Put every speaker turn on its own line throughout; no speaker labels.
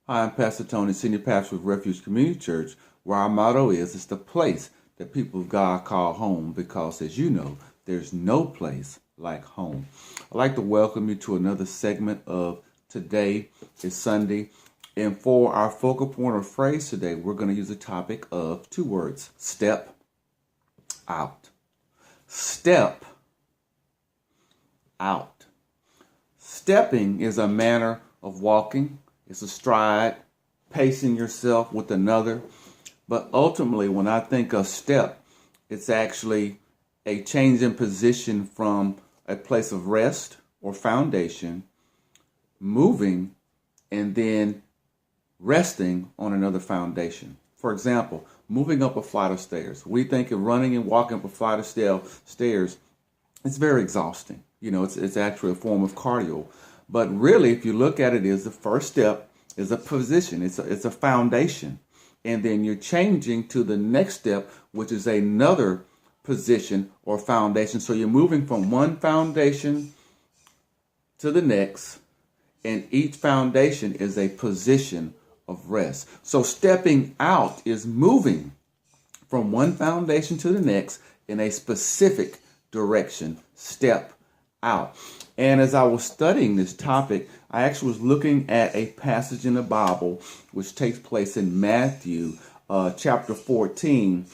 Hi, I'm Pastor Tony, Senior Pastor of Refuge Community Church, where our motto is, it's the place that people of God call home because, as you know, there's no place like home. I'd like to welcome you to another segment of Today is Sunday. And for our focal point or phrase today, we're going to use a topic of two words: step out. Step out. Stepping is a manner of walking. It's a stride, pacing yourself with another. But ultimately, when I think of step, it's actually a change in position from a place of rest or foundation, moving, and then resting on another foundation. For example, moving up a flight of stairs. We think of running and walking up a flight of stairs. It's very exhausting. It's actually a form of cardio. But really, if you look at it, is the first step is a position. It's a foundation. And then you're changing to the next step, which is another position or foundation. So you're moving from one foundation to the next, and each foundation is a position of rest. So stepping out is moving from one foundation to the next in a specific direction. Step out. And as I was studying this topic, I actually was looking at a passage in the Bible which takes place in Matthew chapter 14.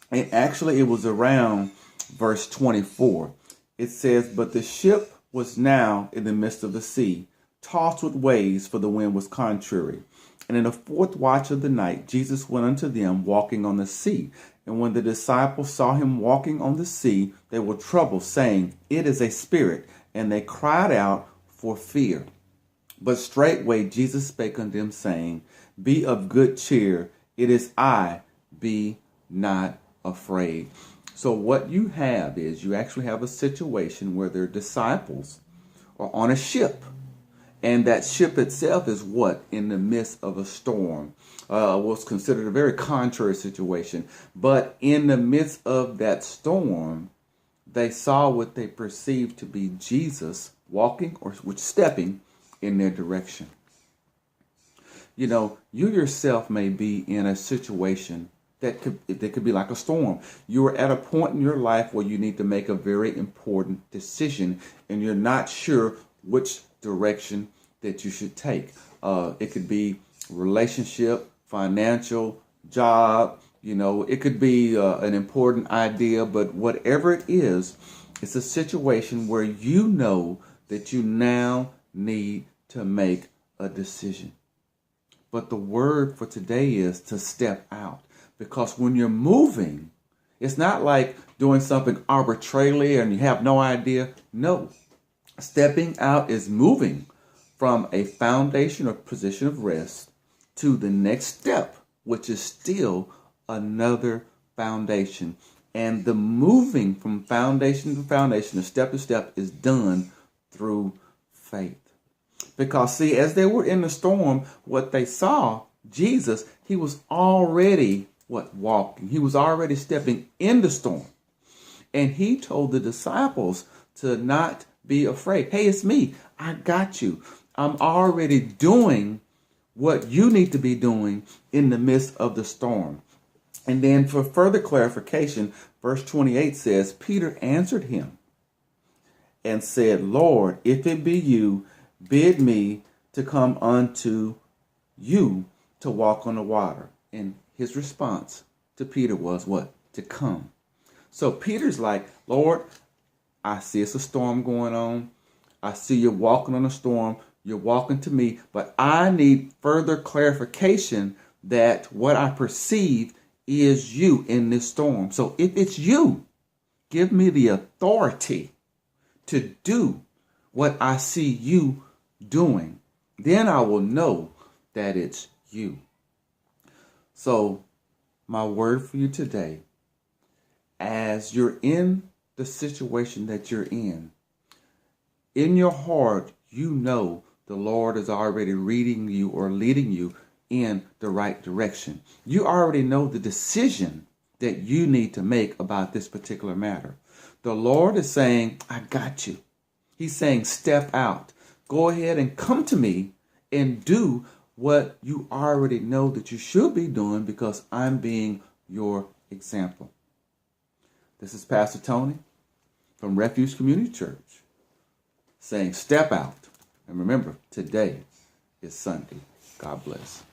And actually it was around verse 24. It says, "But the ship was now in the midst of the sea, tossed with waves, for the wind was contrary. And in the fourth watch of the night, Jesus went unto them walking on the sea. And when the disciples saw him walking on the sea, they were troubled, saying, It is a spirit. And they cried out for fear. But straightway Jesus spake unto them, saying, Be of good cheer. It is I. Be not afraid." So what you have is you actually have a situation where their disciples are on a ship. And that ship itself is what? In the midst of a storm. Was considered a very contrary situation. But in the midst of that storm, they saw what they perceived to be Jesus walking or stepping in their direction. You yourself may be in a situation that could be like a storm. You are at a point in your life where you need to make a very important decision, and you're not sure which direction that you should take. It could be relationship, financial, job. It could be an important idea, but whatever it is, it's a situation where you know that you now need to make a decision. But the word for today is to step out. Because when you're moving, it's not like doing something arbitrarily and you have no idea. No, stepping out is moving from a foundation or position of rest to the next step, which is still another foundation. And the moving from foundation to foundation, the step to step, is done through faith. Because see, as they were in the storm, what they saw, Jesus, he was already walking. He was already stepping in the storm. And he told the disciples to not be afraid. Hey, it's me. I got you. I'm already doing what you need to be doing in the midst of the storm. And then for further clarification, verse 28 says, Peter answered him and said, Lord, if it be you, bid me to come unto you to walk on the water. And his response to Peter was what? To come. So Peter's like, Lord, I see it's a storm going on. I see you're walking on a storm. You're walking to me, but I need further clarification that what I perceive is you in this storm. So if it's you, give me the authority to do what I see you doing. Then I will know that it's you. So my word for you today, as you're in the situation that you're in your heart, you know the Lord is already reading you or leading you in the right direction. You already know the decision that you need to make about this particular matter. The Lord is saying, I got you. He's saying, step out. Go ahead and come to me and do what you already know that you should be doing because I'm being your example. This is Pastor Tony from Refuge Community Church saying step out. And remember, today is Sunday. God bless.